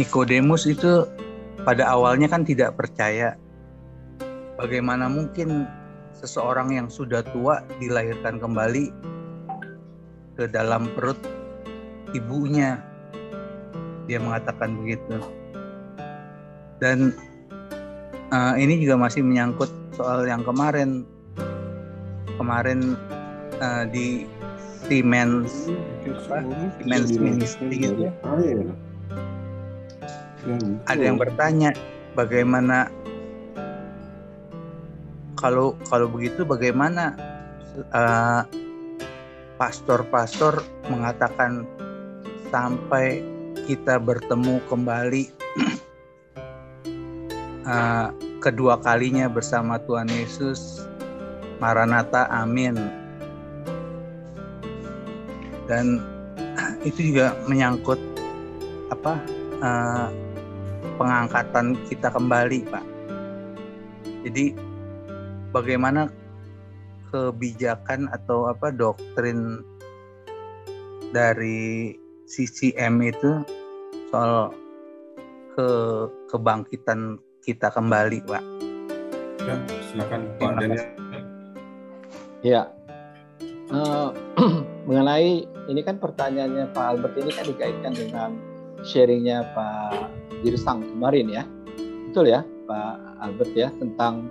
Nikodemus itu pada awalnya kan tidak percaya. Bagaimana mungkin seseorang yang sudah tua dilahirkan kembali ke dalam perut ibunya? Dia mengatakan begitu. Dan ini juga masih menyangkut soal yang kemarin di Siemens Ministry gitu. Ada yang bertanya, bagaimana kalau begitu, bagaimana pastor-pastor mengatakan sampai kita bertemu kembali kedua kalinya bersama Tuhan Yesus, Maranatha, amin. Dan itu juga menyangkut pengangkatan kita kembali, Pak. Jadi bagaimana kebijakan atau doktrin dari CCM itu soal kebangkitan kita kembali, Pak. Ya, silakan Pak Daniel. Ya, mengenai ini kan pertanyaannya Pak Albert ini kan dikaitkan dengan sharingnya Pak Girsang kemarin ya, betul ya Pak Albert ya, tentang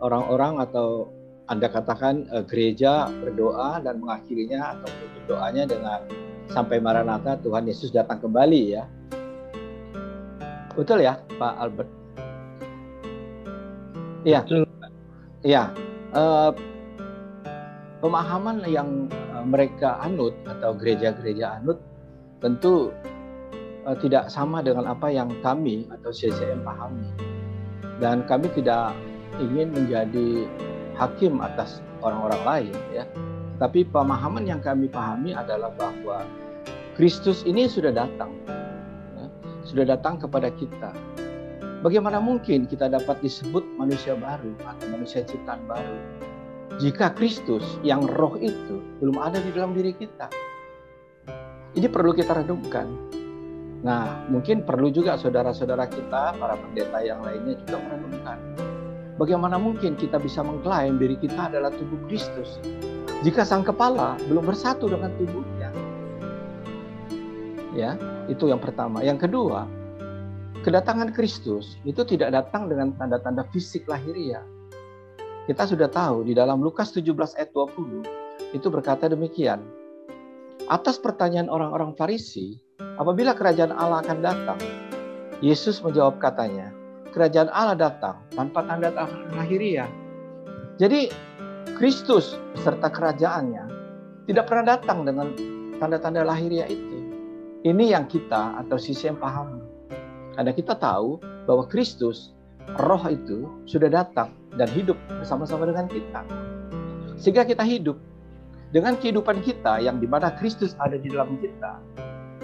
orang-orang atau Anda katakan gereja berdoa dan mengakhirinya atau berdoanya dengan sampai Maranatha, Tuhan Yesus datang kembali ya, betul ya Pak Albert? Iya, iya. Pemahaman yang mereka anut atau gereja-gereja anut tentu tidak sama dengan apa yang kami atau CCM pahami, dan kami tidak ingin menjadi hakim atas orang-orang lain ya. Tapi pemahaman yang kami pahami adalah bahwa Kristus ini sudah datang ya, sudah datang kepada kita. Bagaimana mungkin kita dapat disebut manusia baru atau manusia ciptaan baru jika Kristus yang roh itu belum ada di dalam diri kita? Ini perlu kita renungkan. Nah, mungkin perlu juga saudara-saudara kita, para pendeta yang lainnya juga merenungkan. Bagaimana mungkin kita bisa mengklaim diri kita adalah tubuh Kristus jika sang kepala belum bersatu dengan tubuhnya? Ya, itu yang pertama. Yang kedua, kedatangan Kristus itu tidak datang dengan tanda-tanda fisik lahiriah. Kita sudah tahu di dalam Lukas 17 ayat 20 itu berkata demikian. Atas pertanyaan orang-orang Farisi, apabila kerajaan Allah akan datang, Yesus menjawab katanya, kerajaan Allah datang tanpa tanda lahiriah. Jadi Kristus beserta kerajaannya tidak pernah datang dengan tanda-tanda lahiriah itu. Ini yang kita atau CCM pahami. Karena kita tahu bahwa Kristus, roh itu sudah datang dan hidup bersama-sama dengan kita. Sehingga kita hidup dengan kehidupan kita yang dimana Kristus ada di dalam kita.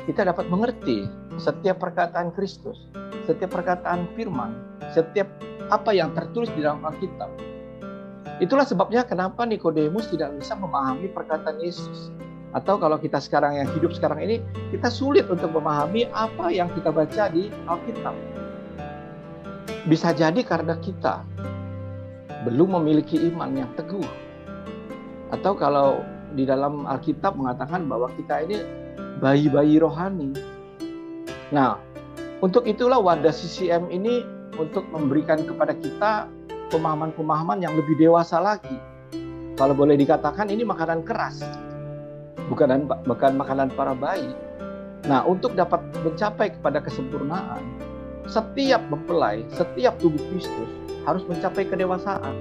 Kita dapat mengerti setiap perkataan Kristus, setiap perkataan firman, setiap apa yang tertulis di dalam Alkitab. Itulah sebabnya kenapa Nikodemus tidak bisa memahami perkataan Yesus. Atau kalau kita sekarang yang hidup sekarang ini, kita sulit untuk memahami apa yang kita baca di Alkitab. Bisa jadi karena kita belum memiliki iman yang teguh. Atau kalau di dalam Alkitab mengatakan bahwa kita ini bayi-bayi rohani. Nah, untuk itulah wadah CCM ini untuk memberikan kepada kita pemahaman-pemahaman yang lebih dewasa lagi. Kalau boleh dikatakan ini makanan keras. Bukan makanan para bayi. Nah, untuk dapat mencapai kepada kesempurnaan, setiap mempelai, setiap tubuh Kristus harus mencapai kedewasaan.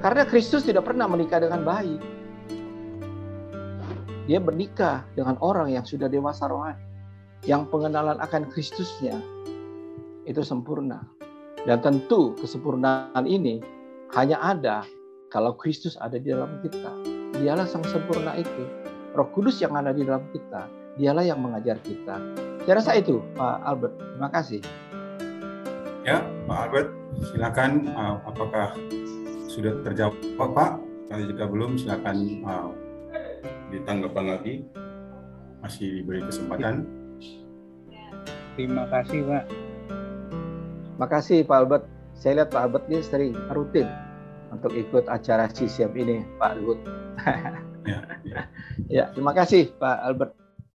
Karena Kristus tidak pernah menikah dengan bayi. Dia menikah dengan orang yang sudah dewasa rohani, yang pengenalan akan Kristusnya itu sempurna. Dan tentu kesempurnaan ini hanya ada kalau Kristus ada di dalam kita. Dialah sang sempurna itu. Roh Kudus yang ada di dalam kita, dialah yang mengajar kita. Saya rasa itu, Pak Albert. Terima kasih. Ya, Pak Albert, silakan. Apakah sudah terjawab, Pak? Kalau jika belum, silakan ditanggapan lagi. Masih diberi kesempatan. Terima kasih Pak. Makasih Pak Albert. Saya lihat Pak Albert ini sering rutin untuk ikut acara CCM ini, Pak Luhut. Ya, ya. Ya, terima kasih Pak Albert.